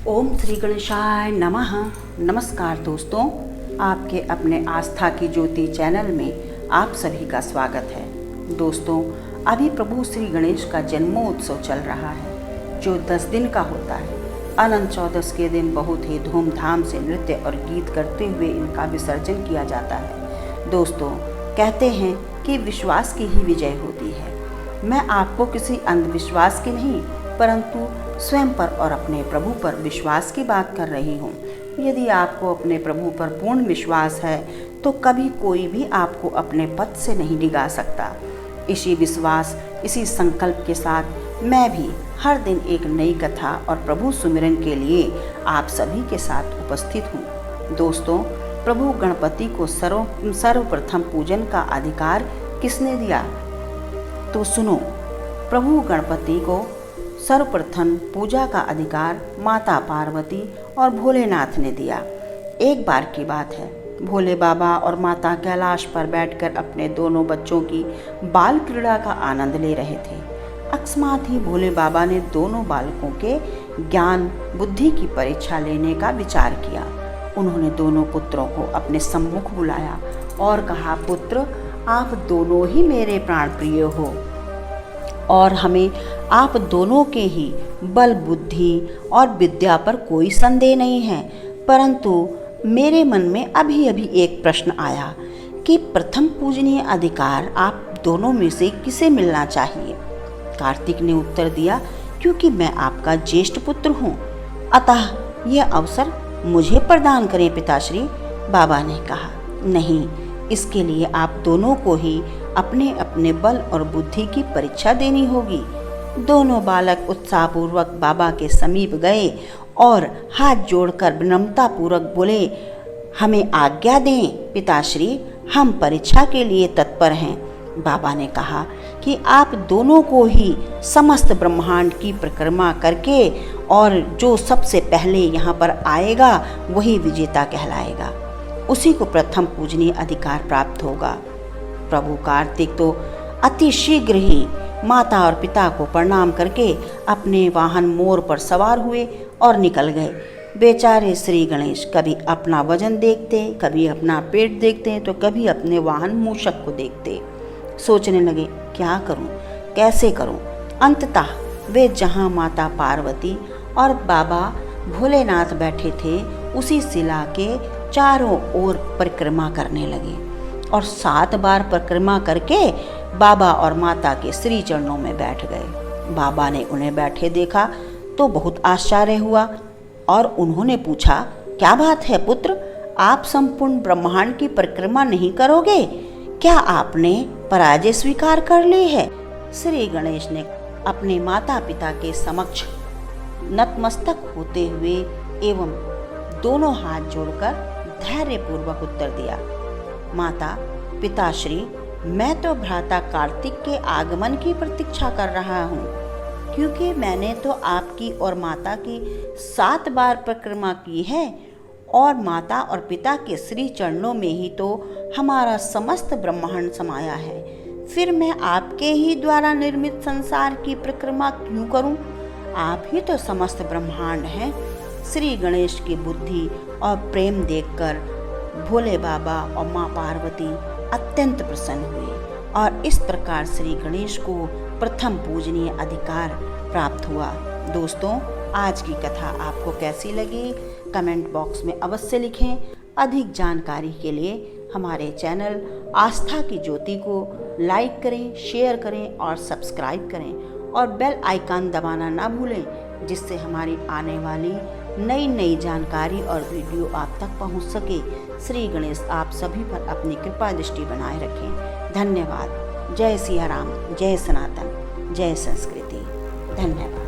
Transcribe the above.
ओम श्री गणेशाय नमः। नमस्कार दोस्तों, आपके अपने आस्था की ज्योति चैनल में आप सभी का स्वागत है। दोस्तों, अभी प्रभु श्री गणेश का जन्मोत्सव चल रहा है जो 10 दिन का होता है। अनंत चौदस के दिन बहुत ही धूमधाम से नृत्य और गीत करते हुए इनका विसर्जन किया जाता है। दोस्तों, कहते हैं कि विश्वास की ही विजय होती है। मैं आपको किसी अंधविश्वास की नहीं परंतु स्वयं पर और अपने प्रभु पर विश्वास की बात कर रही हूँ। यदि आपको अपने प्रभु पर पूर्ण विश्वास है तो कभी कोई भी आपको अपने पथ से नहीं डिगा सकता। इसी विश्वास, इसी संकल्प के साथ मैं भी हर दिन एक नई कथा और प्रभु सुमिरन के लिए आप सभी के साथ उपस्थित हूँ। दोस्तों, प्रभु गणपति को सर्वप्रथम पूजन का अधिकार किसने दिया? तो सुनो, प्रभु गणपति को सर्वप्रथम पूजा का अधिकार माता पार्वती और भोलेनाथ ने दिया। एक बार की बात है, भोले बाबा और माता कैलाश पर बैठकर अपने दोनों बच्चों की बाल क्रीड़ा का आनंद ले रहे थे। अकस्मात ही भोले बाबा ने दोनों बालकों के ज्ञान बुद्धि की परीक्षा लेने का विचार किया। उन्होंने दोनों पुत्रों को अपने सम्मुख बुलाया और कहा, पुत्र, आप दोनों ही मेरे प्राण प्रिय हो और हमें आप दोनों के ही बल, बुद्धि और विद्या पर कोई संदेह नहीं है, परंतु मेरे मन में अभी अभी एक प्रश्न आया कि प्रथम पूजनीय अधिकार आप दोनों में से किसे मिलना चाहिए? कार्तिक ने उत्तर दिया, क्योंकि मैं आपका ज्येष्ठ पुत्र हूँ, अतः यह अवसर मुझे प्रदान करें पिताश्री। बाबा ने कहा, नहीं, इसके लिए आप दोनों को ही अपने अपने बल और बुद्धि की परीक्षा देनी होगी। दोनों बालक उत्साहपूर्वक बाबा के समीप गए और हाथ जोड़कर विनम्रता पूर्वक बोले, हमें आज्ञा दें पिताश्री, हम परीक्षा के लिए तत्पर हैं। बाबा ने कहा कि आप दोनों को ही समस्त ब्रह्मांड की परिक्रमा करके और जो सबसे पहले यहाँ पर आएगा वही विजेता कहलाएगा, उसी को प्रथम पूजनीय अधिकार प्राप्त होगा। प्रभु कार्तिक तो अति शीघ्र ही माता और पिता को प्रणाम करके अपने वाहन मोर पर सवार हुए और निकल गए। बेचारे श्री गणेश कभी अपना वजन देखते, कभी अपना पेट देखते, तो कभी अपने वाहन मूषक को देखते। सोचने लगे, क्या करूं, कैसे करूं? अंततः वे जहां माता पार्वती और बाबा भोलेनाथ बैठे थे उसी शिला के चारों ओर परिक्रमा करने लगे और 7 बार परिक्रमा करके बाबा और माता के श्री चरणों में बैठ गए। बाबा ने उन्हें बैठे देखा तो बहुत आश्चर्य हुआ और उन्होंने पूछा, क्या बात है पुत्र, आप संपूर्ण ब्रह्मांड की परिक्रमा नहीं करोगे? क्या आपने पराजय स्वीकार कर ली है? श्री गणेश ने अपने माता पिता के समक्ष नतमस्तक होते हुए एवं दोनों हाथ जोड़कर धैर्यपूर्वक उत्तर दिया, माता पिताश्री, मैं तो भ्राता कार्तिक के आगमन की प्रतीक्षा कर रहा हूँ, क्योंकि मैंने तो आपकी और माता की 7 बार परिक्रमा की है और माता और पिता के श्री चरणों में ही तो हमारा समस्त ब्रह्मांड समाया है। फिर मैं आपके ही द्वारा निर्मित संसार की परिक्रमा क्यों करूं? आप ही तो समस्त ब्रह्मांड हैं। श्री गणेश की बुद्धि और प्रेम देखकर भोले बाबा और माँ पार्वती अत्यंत प्रसन्न हुए और इस प्रकार श्री गणेश को प्रथम पूजनीय अधिकार प्राप्त हुआ। दोस्तों, आज की कथा आपको कैसी लगी कमेंट बॉक्स में अवश्य लिखें। अधिक जानकारी के लिए हमारे चैनल आस्था की ज्योति को लाइक करें, शेयर करें और सब्सक्राइब करें और बेल आइकन दबाना ना भूलें, जिससे हमारी आने वाली नई जानकारी और वीडियो आप तक पहुंच सके। श्री गणेश आप सभी पर अपनी कृपा दृष्टि बनाए रखें। धन्यवाद। जय सिया राम, जय सनातन, जय संस्कृति। धन्यवाद।